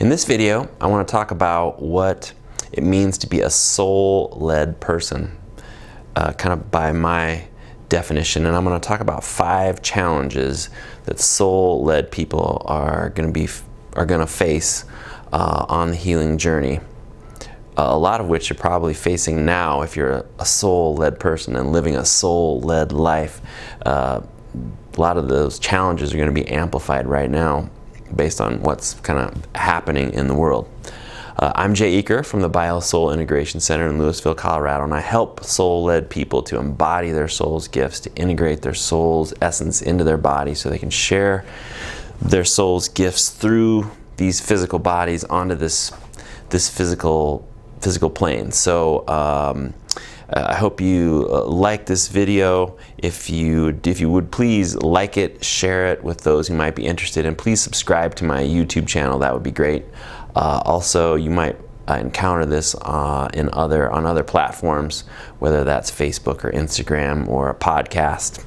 In this video, I want to talk about what it means to be a soul-led person, kind of by my definition, and I'm going to talk about 5 challenges that soul-led people are going to face on the healing journey. A lot of which you're probably facing now if you're a soul-led person and living a soul-led life. A lot of those challenges are going to be amplified right now based on what's kind of happening in the world. I'm Jay Eaker from the BioSoul Integration Center in Louisville, Colorado, and I help soul-led people to embody their soul's gifts, to integrate their soul's essence into their body so they can share their soul's gifts through these physical bodies onto this physical plane. So I hope you like this video. If you would, please like it, share it with those who might be interested, and please subscribe to my YouTube channel. That would be great. Also, you might encounter this on other platforms, whether that's Facebook or Instagram or a podcast.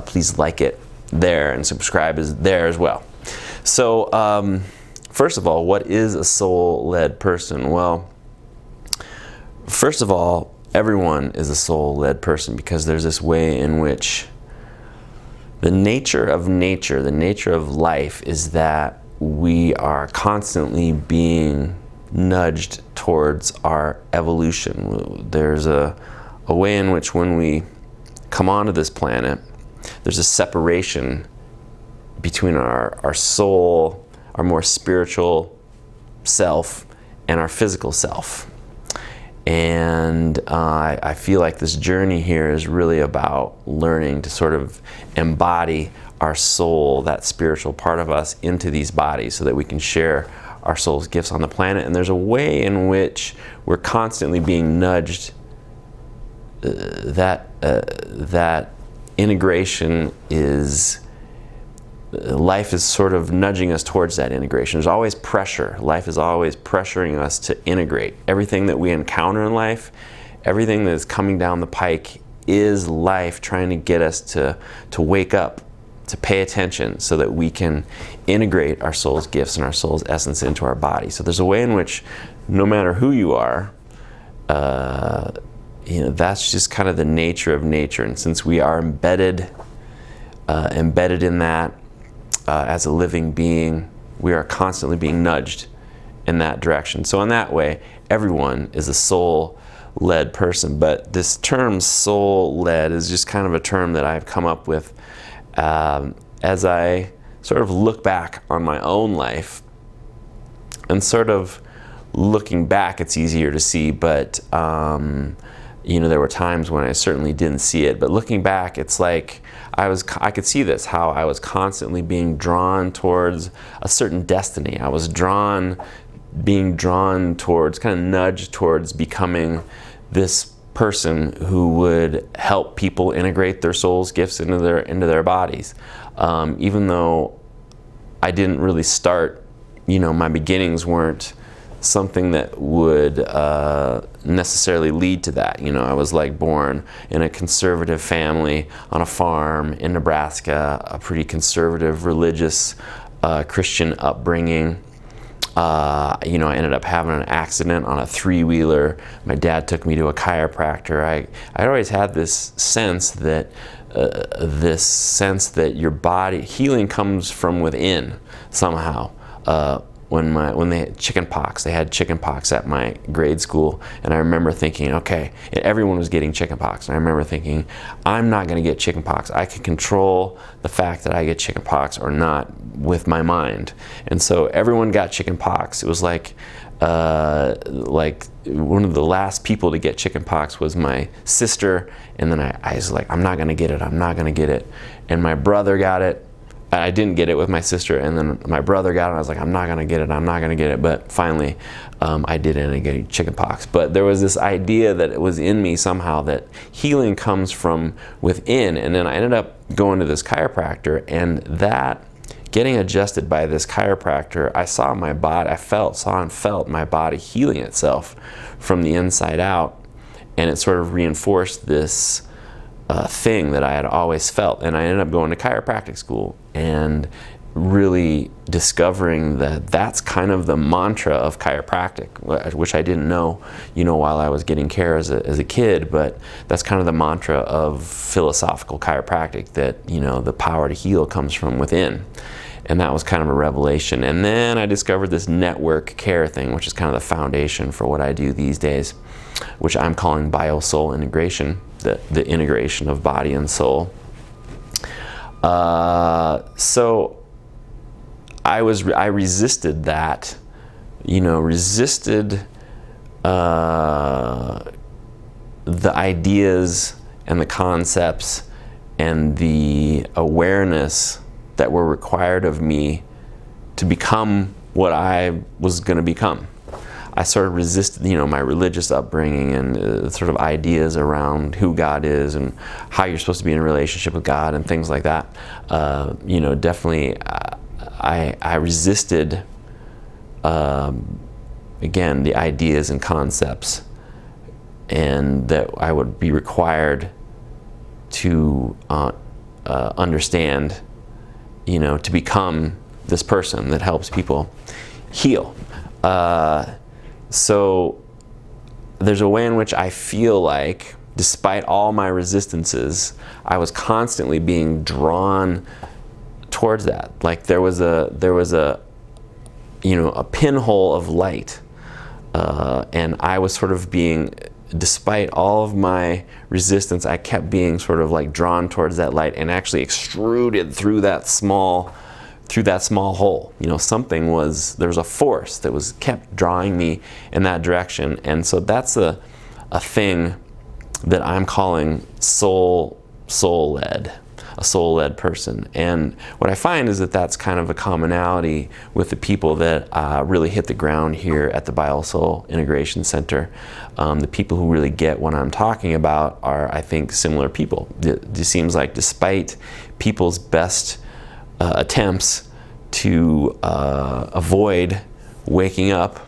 Please like it there and subscribe there as well. So first of all, what is a soul-led person? Well, first of all, everyone is a soul-led person because there's this way in which the nature of life is that we are constantly being nudged towards our evolution. There's a way in which when we come onto this planet, there's a separation between our soul, our more spiritual self, and our physical self. And I feel like this journey here is really about learning to sort of embody our soul, that spiritual part of us, into these bodies so that we can share our soul's gifts on the planet. And there's a way in which we're constantly being nudged, that integration is, life is sort of nudging us towards that integration. There's always pressure. Life is always pressuring us to integrate. Everything that we encounter in life, everything that is coming down the pike is life trying to get us to wake up, to pay attention so that we can integrate our soul's gifts and our soul's essence into our body. So there's a way in which no matter who you are, that's just kind of the nature of nature. And since we are embedded in that, as a living being, we are constantly being nudged in that direction. So in that way, everyone is a soul-led person. But this term soul-led is just kind of a term that I've come up with as I sort of look back on my own life. And sort of looking back, it's easier to see, but there were times when I certainly didn't see it. But looking back, it's like I could see this, how I was constantly being drawn towards a certain destiny. I was being drawn towards, kind of nudged towards becoming this person who would help people integrate their soul's gifts into their bodies. Even though I didn't really start, my beginnings weren't something that would necessarily lead to that. I was like born in a conservative family on a farm in Nebraska, a pretty conservative, religious, Christian upbringing. I ended up having an accident on a 3-wheeler. My dad took me to a chiropractor. I always had this sense that your body healing comes from within somehow. When they had chickenpox, at my grade school, and I remember thinking, okay, everyone was getting chickenpox, and I remember thinking, I'm not going to get chickenpox. I can control the fact that I get chickenpox or not with my mind. And so everyone got chickenpox. It was like one of the last people to get chickenpox was my sister, and then I was like, I'm not going to get it. And my brother got it. I didn't get it with my sister, and then my brother got it, and I was like, I'm not going to get it, but finally I did end up getting chickenpox. But there was this idea that it was in me somehow that healing comes from within, and then I ended up going to this chiropractor, and that, getting adjusted by this chiropractor, I saw my body, saw and felt my body healing itself from the inside out, and it sort of reinforced this thing that I had always felt. And I ended up going to chiropractic school, and really discovering that that's kind of the mantra of chiropractic, which I didn't know, while I was getting care as a kid, but that's kind of the mantra of philosophical chiropractic, that, the power to heal comes from within. And that was kind of a revelation. And then I discovered this network care thing, which is kind of the foundation for what I do these days, which I'm calling BioSoul integration, the integration of body and soul. So I resisted that, resisted the ideas and the concepts and the awareness that were required of me to become what I was going to become. I sort of resisted, my religious upbringing and sort of ideas around who God is and how you're supposed to be in a relationship with God and things like that. Definitely, I resisted, again, the ideas and concepts, and that I would be required to understand, to become this person that helps people heal. So there's a way in which I feel like, despite all my resistances, I was constantly being drawn towards that. Like there was a pinhole of light, and I was sort of being, despite all of my resistance, I kept being sort of like drawn towards that light and actually extruded through that small hole. There was a force that was kept drawing me in that direction. And so that's a thing that I'm calling soul-led, a soul-led person. And what I find is that that's kind of a commonality with the people that really hit the ground here at the BioSoul Integration Center. The people who really get what I'm talking about are, I think, similar people. It seems like despite people's best attempts to avoid waking up,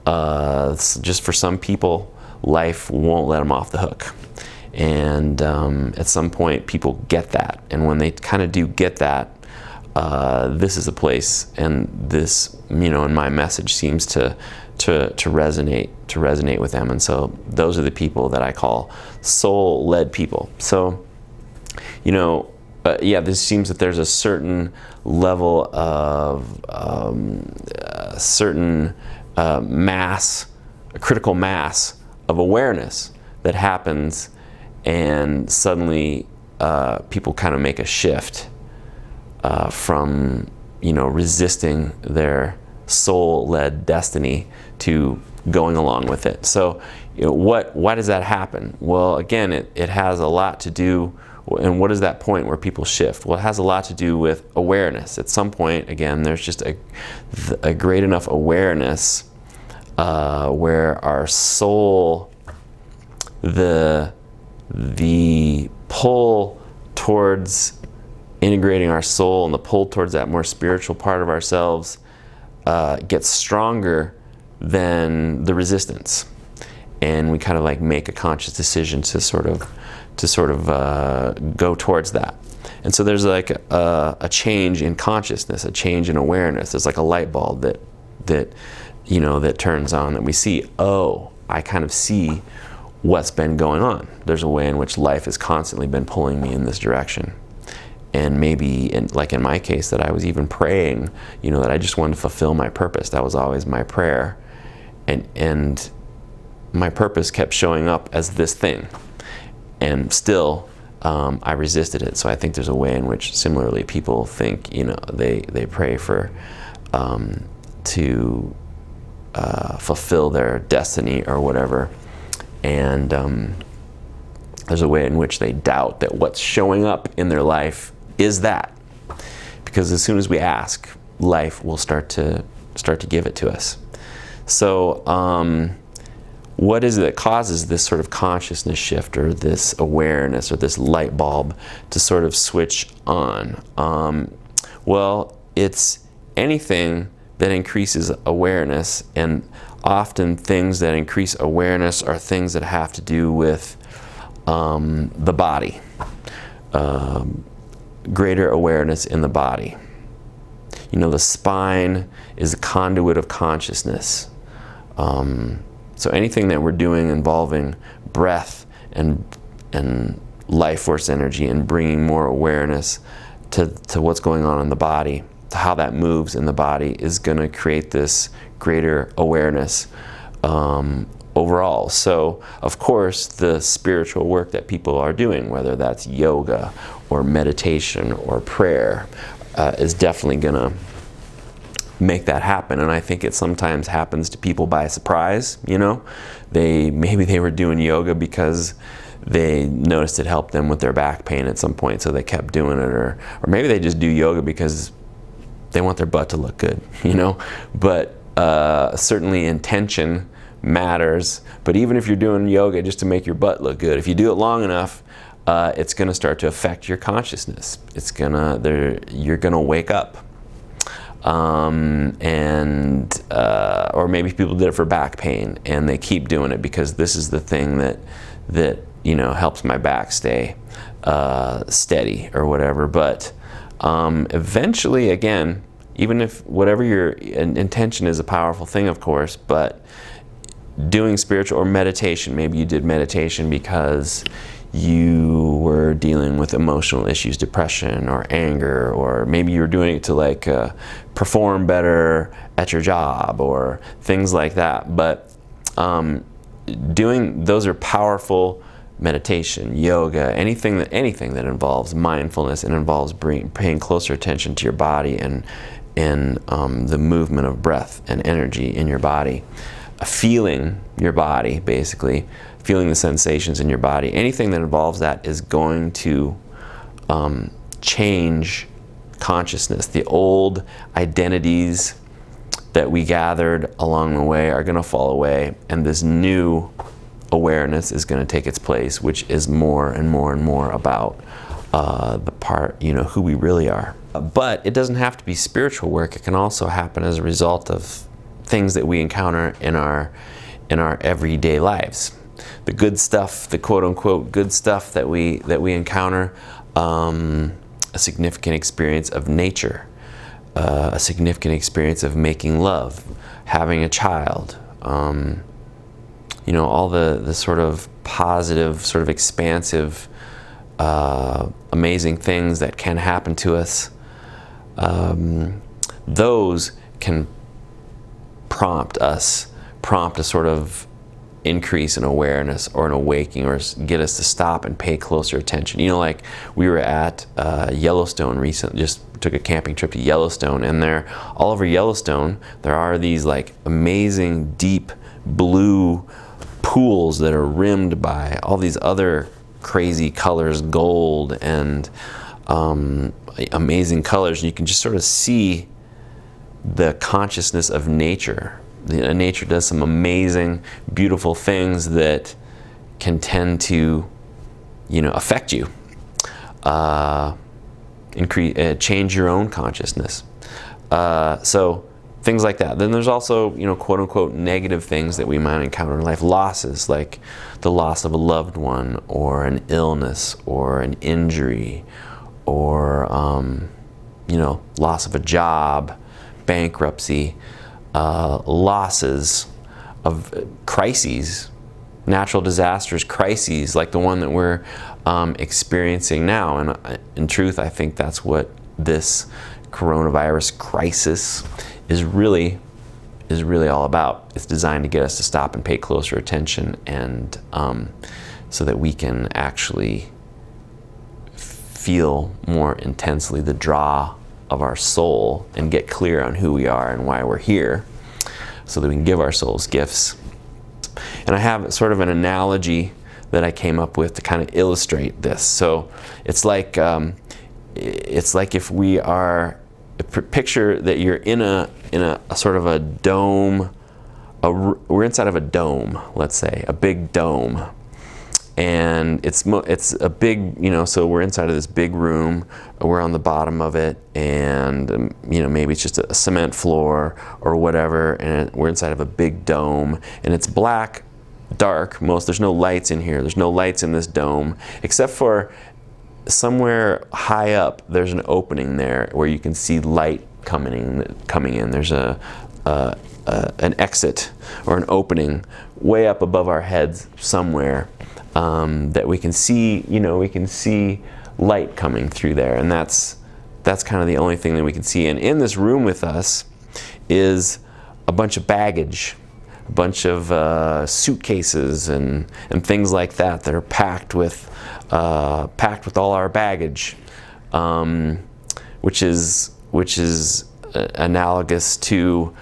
just for some people, life won't let them off the hook. And at some point, people get that. And when they kind of do get that, this is a place, and this, and my message seems to resonate with them. And so those are the people that I call soul-led people. So, this seems that there's a certain level of mass, a critical mass of awareness that happens, and suddenly people kind of make a shift from resisting their soul-led destiny to going along with it. So why does that happen? Well, again, it has a lot to do. And what is that point where people shift? Well, it has a lot to do with awareness. At some point, again, there's just a great enough awareness where our soul, the pull towards integrating our soul and the pull towards that more spiritual part of ourselves gets stronger than the resistance. And we kind of like make a conscious decision to sort of go towards that. And so there's like a change in consciousness, a change in awareness. There's like a light bulb that turns on, that we see, oh, I kind of see what's been going on. There's a way in which life has constantly been pulling me in this direction. And maybe, like in my case, that I was even praying, that I just wanted to fulfill my purpose. That was always my prayer. And my purpose kept showing up as this thing. And still, I resisted it. So I think there's a way in which, similarly, people think, they pray for to fulfill their destiny or whatever, and there's a way in which they doubt that what's showing up in their life is that, because as soon as we ask, life will start to give it to us. So. What is it that causes this sort of consciousness shift, or this awareness, or this light bulb to sort of switch on? Well, it's anything that increases awareness, and often things that increase awareness are things that have to do with the body, greater awareness in the body. The spine is a conduit of consciousness. So anything that we're doing involving breath and life force energy and bringing more awareness to what's going on in the body, to how that moves in the body, is going to create this greater awareness overall. So, of course, the spiritual work that people are doing, whether that's yoga or meditation or prayer, is definitely going to make that happen. And I think it sometimes happens to people by surprise. Maybe they were doing yoga because they noticed it helped them with their back pain at some point, so they kept doing it, or maybe they just do yoga because they want their butt to look good, But certainly intention matters. But even if you're doing yoga just to make your butt look good, if you do it long enough, it's going to start to affect your consciousness. You're going to wake up. Or maybe people did it for back pain and they keep doing it because this is the thing that helps my back stay steady or whatever. But eventually, again, even if whatever your intention is a powerful thing, of course, but doing spiritual or meditation, maybe you did meditation because you were dealing with emotional issues, depression or anger, or maybe you were doing it to perform better at your job or things like that. But those are powerful. Meditation, yoga, anything that involves mindfulness and involves paying closer attention to your body and the movement of breath and energy in your body, feeling your body, basically feeling the sensations in your body. Anything that involves that is going to change consciousness. The old identities that we gathered along the way are going to fall away, and this new awareness is going to take its place, which is more and more and more about the part, who we really are. But it doesn't have to be spiritual work. It can also happen as a result of things that we encounter in our everyday lives. The good stuff, the quote-unquote good stuff that we encounter, a significant experience of nature, a significant experience of making love, having a child, all the sort of positive, sort of expansive, amazing things that can happen to us. Those can prompt a sort of increase in awareness or an awakening, or get us to stop and pay closer attention. Like we were at Yellowstone recently, just took a camping trip to Yellowstone, and all over Yellowstone there are these amazing deep blue pools that are rimmed by all these other crazy colors, gold and amazing colors. You can just sort of see the consciousness of nature. Nature does some amazing, beautiful things that can tend to, affect you, change your own consciousness. So things like that. Then there's also, quote-unquote negative things that we might encounter in life. Losses, like the loss of a loved one, or an illness, or an injury, or, loss of a job, bankruptcy, losses of crises, natural disasters, crises like the one that we're experiencing now. And in truth, I think that's what this coronavirus crisis is really all about. It's designed to get us to stop and pay closer attention, and so that we can actually feel more intensely the draw of our soul and get clear on who we are and why we're here, so that we can give our souls gifts. And I have sort of an analogy that I came up with to kind of illustrate this. So it's like if we are, picture that you're in a sort of a dome. We're inside of a dome, let's say, a big dome. And it's a big, so we're inside of this big room, we're on the bottom of it, and maybe it's just a cement floor or whatever, and we're inside of a big dome, and it's black, dark, there's no lights in here, there's no lights in this dome, except for somewhere high up, there's an opening there where you can see light coming in. There's an exit or an opening way up above our heads somewhere, that we can see. We can see light coming through there, and that's kind of the only thing that we can see. And in this room with us is a bunch of baggage, a bunch of suitcases and things like that are packed with all our baggage, which is analogous to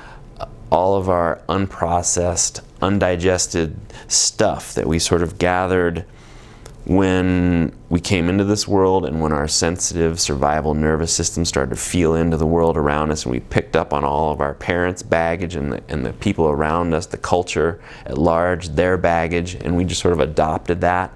all of our unprocessed, undigested stuff that we sort of gathered when we came into this world, and when our sensitive survival nervous system started to feel into the world around us, and we picked up on all of our parents' baggage and the people around us, the culture at large, their baggage, and we just sort of adopted that.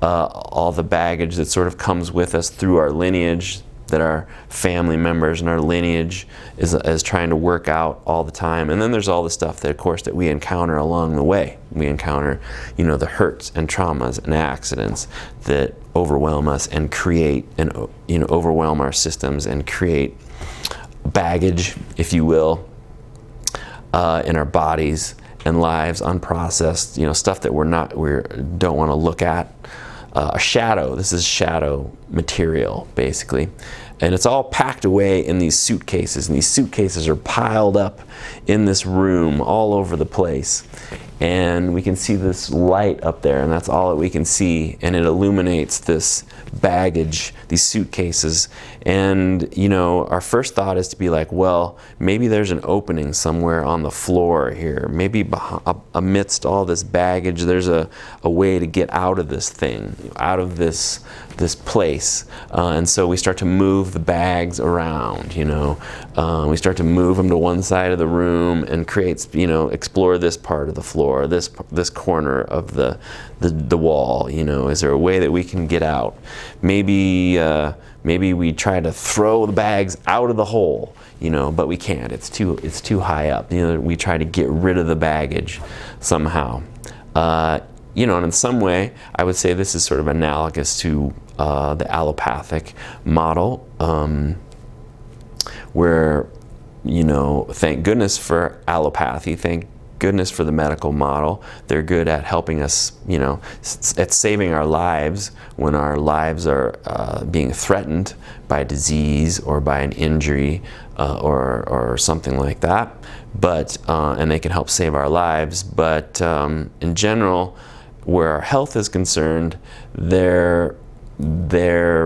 All the baggage that sort of comes with us through our lineage, that our family members and our lineage is trying to work out all the time. And then there's all the stuff that, of course, that we encounter along the way. We encounter, the hurts and traumas and accidents that overwhelm us and create and, overwhelm our systems and create baggage, if you will, in our bodies and lives, unprocessed, stuff that we don't want to look at. A shadow. This is shadow material, basically. And it's all packed away in these suitcases. And these suitcases are piled up in this room all over the place. And we can see this light up there, and that's all that we can see. And it illuminates this baggage, these suitcases. And, our first thought is to be like, well, maybe there's an opening somewhere on the floor here. Maybe amidst all this baggage, there's a way to get out of this thing, out of this place. And so we start to move the bags around, we start to move them to one side of the room and explore this part of the floor, this corner of the wall. Is there a way that we can get out? Maybe we try to throw the bags out of the hole, but we can't. It's too high up. We try to get rid of the baggage somehow. And in some way, I would say this is sort of analogous to the allopathic model, where, thank goodness for allopathy, thank goodness for the medical model. They're good at helping us, at saving our lives when our lives are being threatened by disease or by an injury or something like that. But and they can help save our lives. But in general, where our health is concerned, their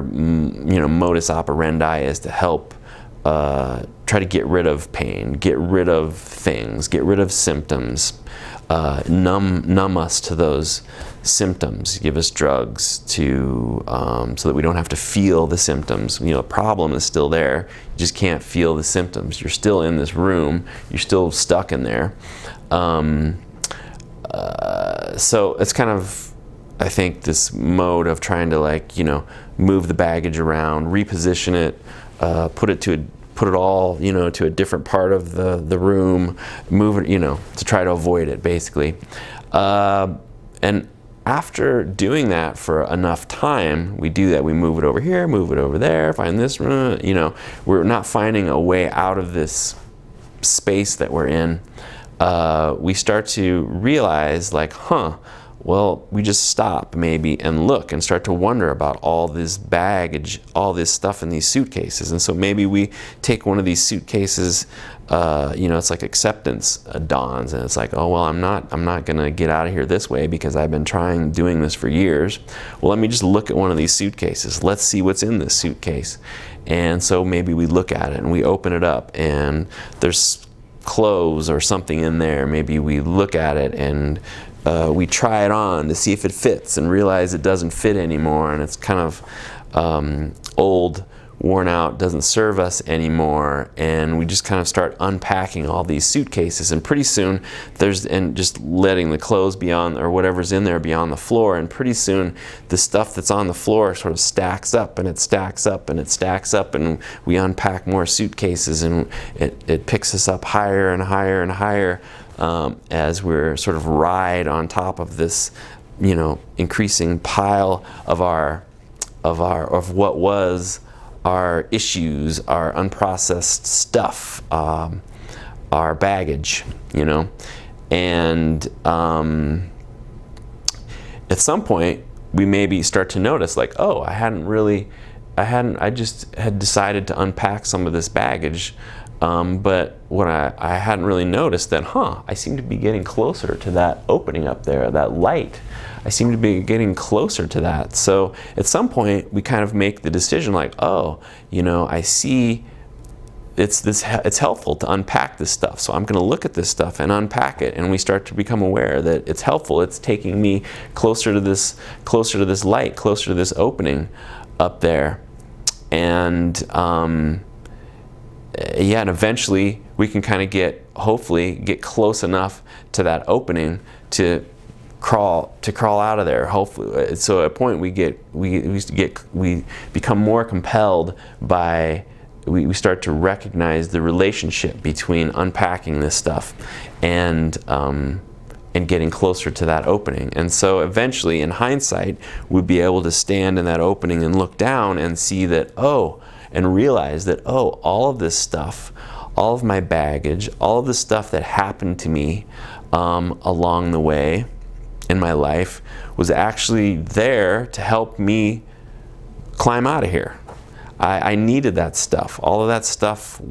modus operandi is to help try to get rid of pain, get rid of things, get rid of symptoms, numb us to those symptoms, give us drugs to so that we don't have to feel the symptoms. The problem is still there. You just can't feel the symptoms. You're still in this room. You're still stuck in there. So it's kind of, I think, this mode of trying to move the baggage around, reposition it, put it all, to a different part of the room, move it, to try to avoid it, basically. And after doing that for enough time, we do that. We move it over here, move it over there, find this room, we're not finding a way out of this space that we're in. We start to realize, well, we just stop maybe and look and start to wonder about all this baggage, all this stuff in these suitcases. And so maybe we take one of these suitcases, it's like acceptance dawns, and it's like, oh, well, I'm not going to get out of here this way because I've been doing this for years. Well, let me just look at one of these suitcases. Let's see what's in this suitcase. And so maybe we look at it and we open it up and there's clothes or something in there. Maybe we look at it and we try it on to see if it fits and realize it doesn't fit anymore, and it's kind of old, worn out, doesn't serve us anymore, and we just kind of start unpacking all these suitcases, and pretty soon and just letting the clothes beyond, or whatever's in there, beyond the floor, and pretty soon the stuff that's on the floor sort of stacks up and it stacks up and it stacks up, and we unpack more suitcases, and it picks us up higher and higher and higher, as we're sort of ride on top of this, increasing pile of what was our issues, our unprocessed stuff, our baggage, and at some point we maybe start to notice like, oh, I just had decided to unpack some of this baggage, but what I hadn't really noticed that, I seem to be getting closer to that opening up there, that light. I seem to be getting closer to that. So at some point we kind of make the decision like, oh, I see it's helpful to unpack this stuff. So I'm going to look at this stuff and unpack it, and we start to become aware that it's helpful. It's taking me closer to this light, closer to this opening up there. And and eventually we can kind of hopefully get close enough to that opening to crawl out of there. Hopefully, so at a point we become more compelled by, we start to recognize the relationship between unpacking this stuff and getting closer to that opening. And so eventually, in hindsight, we'd be able to stand in that opening and look down and see that, and realize that, all of this stuff, all of my baggage, all of the stuff that happened to me along the way in my life was actually there to help me climb out of here. I needed that stuff. All of that stuff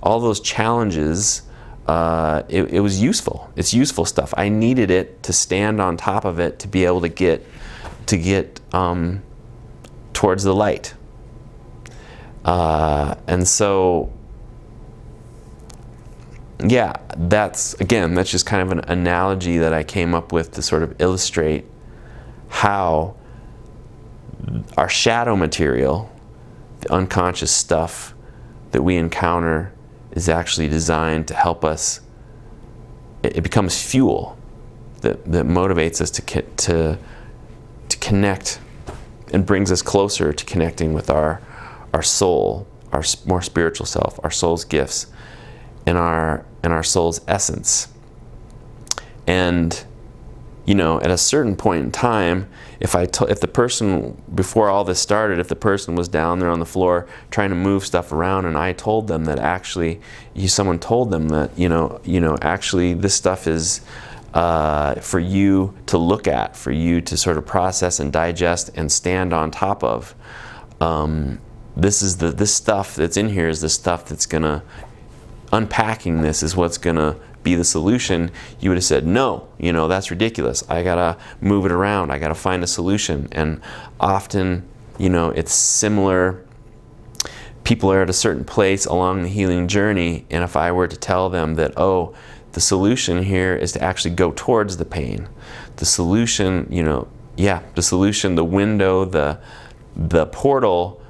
all those challenges, it was useful. It's useful stuff. I needed it to stand on top of it to be able to get towards the light. And so, that's just kind of an analogy that I came up with to sort of illustrate how our shadow material, the unconscious stuff that we encounter, is actually designed to help us. It becomes fuel that motivates us to connect and brings us closer to connecting with our soul, our more spiritual self, our soul's gifts, and our soul's essence. And at a certain point in time, if the person, before all this started, if the person was down there on the floor trying to move stuff around, and I told them that someone told them that actually this stuff is for you to look at, for you to sort of process and digest and stand on top of. This stuff that's in here is the stuff that's gonna, unpacking this is what's gonna be the solution. You would have said, no, that's ridiculous. I gotta move it around. I gotta find a solution. And often, it's similar. People are at a certain place along the healing journey, and if I were to tell them that, the solution here is to actually go towards the pain. The solution, the window, the portal,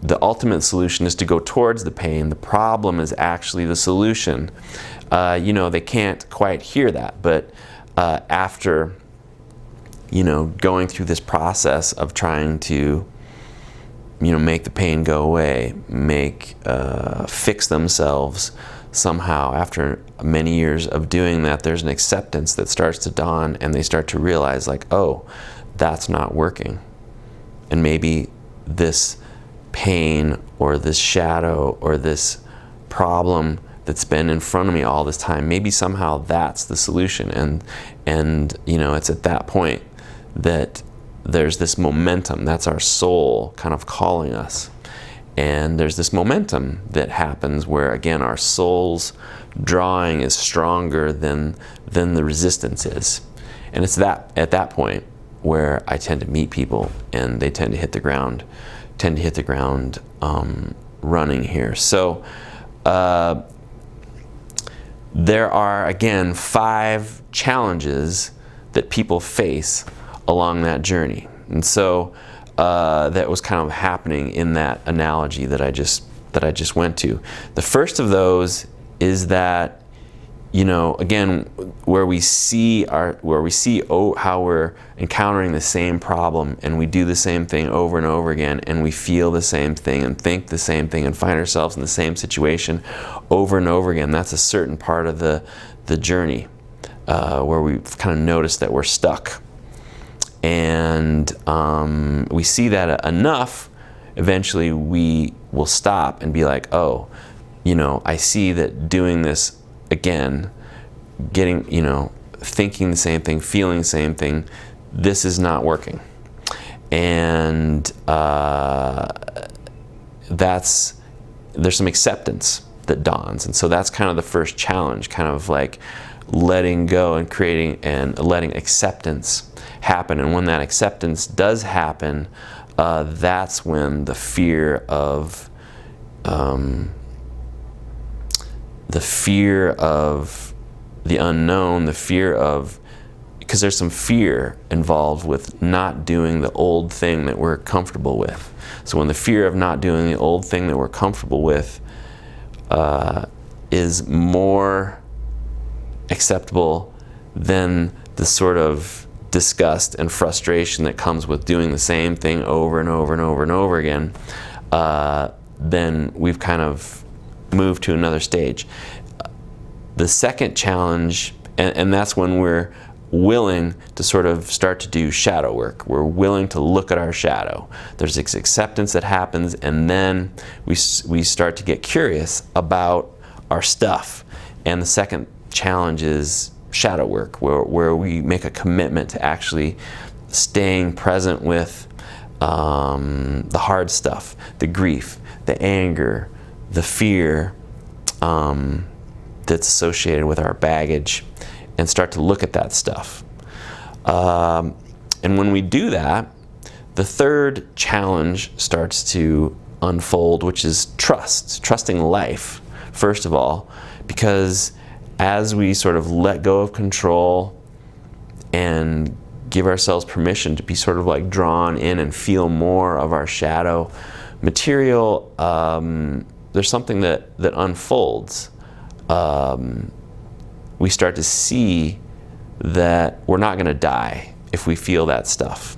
the ultimate solution is to go towards the pain. The problem is actually the solution. They can't quite hear that, but after, going through this process of trying to, make the pain go away, fix themselves somehow, after many years of doing that, there's an acceptance that starts to dawn, and they start to realize like, that's not working. And maybe this pain or this shadow or this problem that's been in front of me all this time, maybe somehow that's the solution. And it's at that point that there's this momentum. That's our soul kind of calling us. And there's this momentum that happens where, again, our soul's drawing is stronger than the resistance is. And it's at that point where I tend to meet people and they tend to hit the ground running here. So there are, again, 5 challenges that people face along that journey. And so that was kind of happening in that analogy that I just went to. The first of those is that, again, where we see how we're encountering the same problem, and we do the same thing over and over again, and we feel the same thing and think the same thing and find ourselves in the same situation over and over again. That's a certain part of the journey where we've kind of noticed that we're stuck. And we see that enough eventually we will stop and be like, oh, I see that doing this again, getting, thinking the same thing, feeling the same thing, this is not working. And there's some acceptance that dawns. And so that's kind of the first challenge, kind of like letting go and creating and letting acceptance happen. And when that acceptance does happen, that's when the fear of the unknown, because there's some fear involved with not doing the old thing that we're comfortable with. So when the fear of not doing the old thing that we're comfortable with is more acceptable than the sort of disgust and frustration that comes with doing the same thing over and over and over and over again, then we've kind of moved to another stage. The second challenge, and that's when we're willing to sort of start to do shadow work. We're willing to look at our shadow. There's this acceptance that happens, and then we start to get curious about our stuff. And the second challenge is shadow work, where we make a commitment to actually staying present with the hard stuff, the grief, the anger, the fear that's associated with our baggage, and start to look at that stuff. And when we do that, the third challenge starts to unfold, which is trusting life, first of all, because as we sort of let go of control and give ourselves permission to be sort of like drawn in and feel more of our shadow material, there's something that unfolds. We start to see that we're not going to die if we feel that stuff,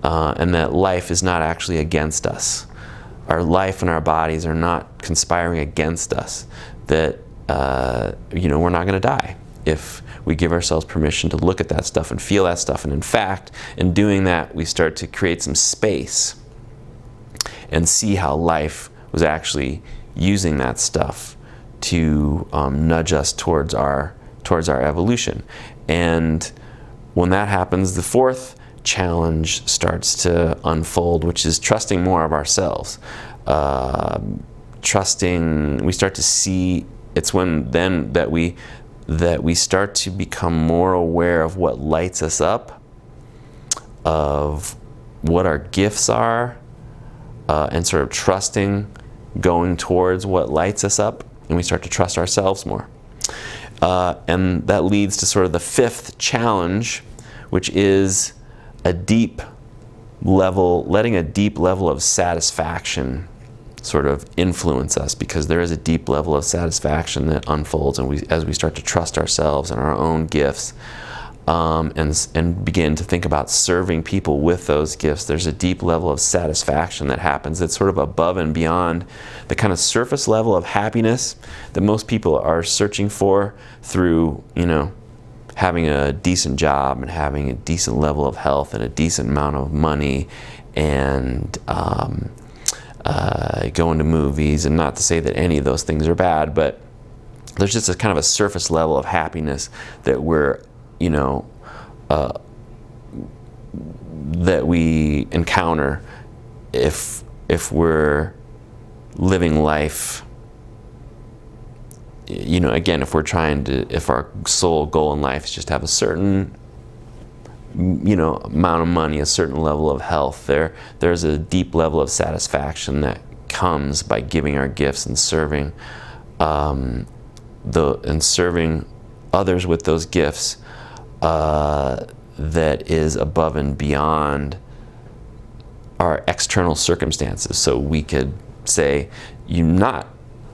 and that life is not actually against us. Our life and our bodies are not conspiring against us. That we're not going to die if we give ourselves permission to look at that stuff and feel that stuff. And in fact, in doing that, we start to create some space and see how life was actually using that stuff to nudge us towards our evolution. And when that happens, the fourth challenge starts to unfold, which is trusting more of ourselves. We start to see, it's when then that we start to become more aware of what lights us up, of what our gifts are, and sort of trusting, going towards what lights us up, and we start to trust ourselves more. And that leads to sort of the fifth challenge, which is letting a deep level of satisfaction sort of influence us, because there is a deep level of satisfaction that unfolds as we start to trust ourselves and our own gifts, and begin to think about serving people with those gifts. There's a deep level of satisfaction that happens that's sort of above and beyond the kind of surface level of happiness that most people are searching for through, having a decent job and having a decent level of health and a decent amount of money, and going to movies. And not to say that any of those things are bad, but there's just a kind of a surface level of happiness that we're that we encounter if we're living life, again, if our sole goal in life is just to have a certain amount of money, a certain level of health, there's a deep level of satisfaction that comes by giving our gifts and serving serving others with those gifts, that is above and beyond our external circumstances. So we could say, you not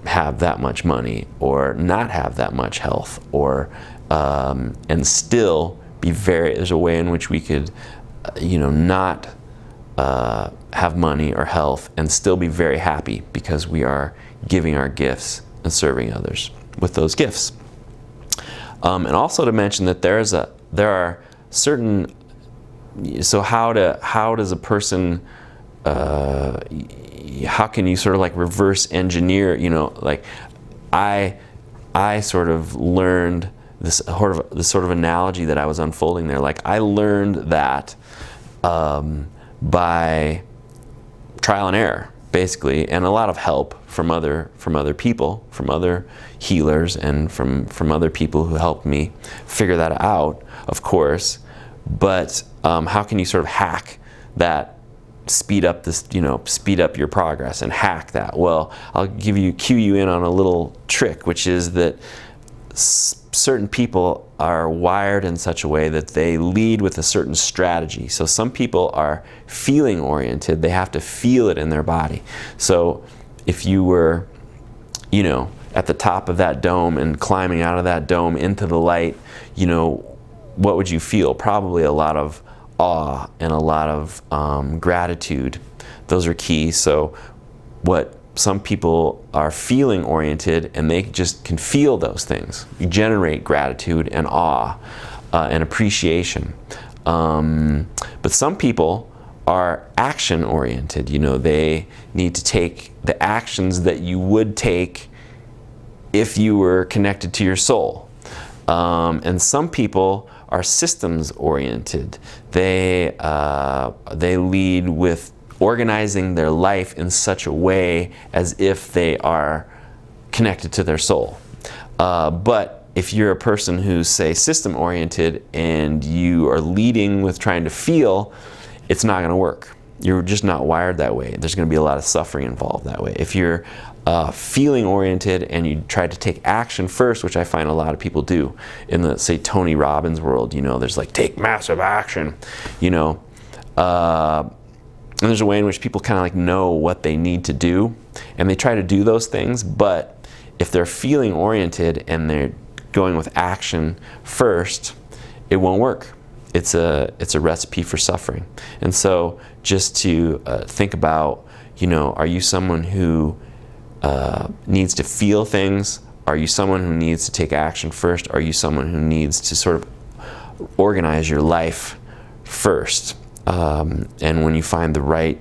have that much money, or not have that much health, or and still be there's a way in which we could not have money or health and still be very happy, because we are giving our gifts and serving others with those gifts. And also to mention that there are certain, so how does a person how can you sort of like reverse engineer, like I sort of learned this sort of analogy that I was unfolding there. Like I learned that by trial and error, basically, and a lot of help from other people, from other healers, and from other people who helped me figure that out, of course. But how can you sort of hack that, speed up your progress and hack that? Well, I'll cue you in on a little trick, which is that certain people are wired in such a way that they lead with a certain strategy. So some people are feeling oriented. They have to feel it in their body. So if you were, at the top of that dome and climbing out of that dome into the light, what would you feel? Probably a lot of awe and a lot of gratitude. Those are key. So what some people are feeling oriented, and they just can feel those things. You generate gratitude and awe and appreciation. But some people are action oriented. They need to take the actions that you would take if you were connected to your soul. And some people are systems oriented. They lead with organizing their life in such a way as if they are connected to their soul. But if you're a person who's, say, system oriented and you are leading with trying to feel, it's not going to work. You're just not wired that way. There's going to be a lot of suffering involved that way. If you're feeling oriented and you try to take action first, which I find a lot of people do in the, say, Tony Robbins world, there's like, take massive action, and there's a way in which people kind of like know what they need to do, and they try to do those things. But if they're feeling oriented and they're going with action first, it won't work. It's a recipe for suffering. And so just to think about, are you someone who needs to feel things? Are you someone who needs to take action first? Are you someone who needs to sort of organize your life first? And when you find the right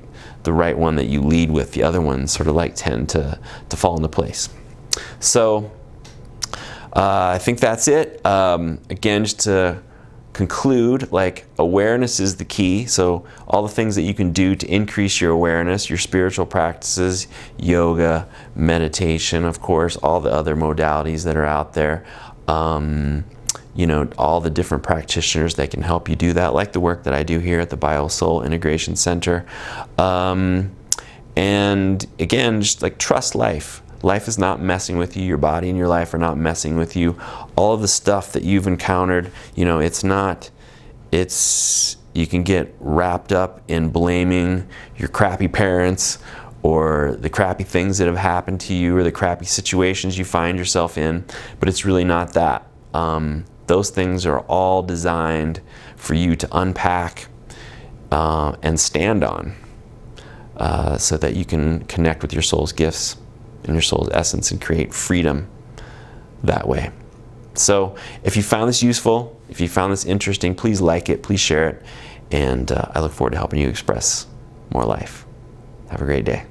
one that you lead with, the other ones sort of like tend to fall into place. So I think that's it. Again, just to conclude, like, awareness is the key. So all the things that you can do to increase your awareness, your spiritual practices, yoga, meditation, of course, all the other modalities that are out there. All the different practitioners that can help you do that, like the work that I do here at the BioSoul Integration Center. And again, just like trust life. Life is not messing with you. Your body and your life are not messing with you. All of the stuff that you've encountered, you can get wrapped up in blaming your crappy parents or the crappy things that have happened to you or the crappy situations you find yourself in, but it's really not that. Those things are all designed for you to unpack and stand on so that you can connect with your soul's gifts and your soul's essence and create freedom that way. So if you found this useful, if you found this interesting, please like it, please share it, and I look forward to helping you express more life. Have a great day.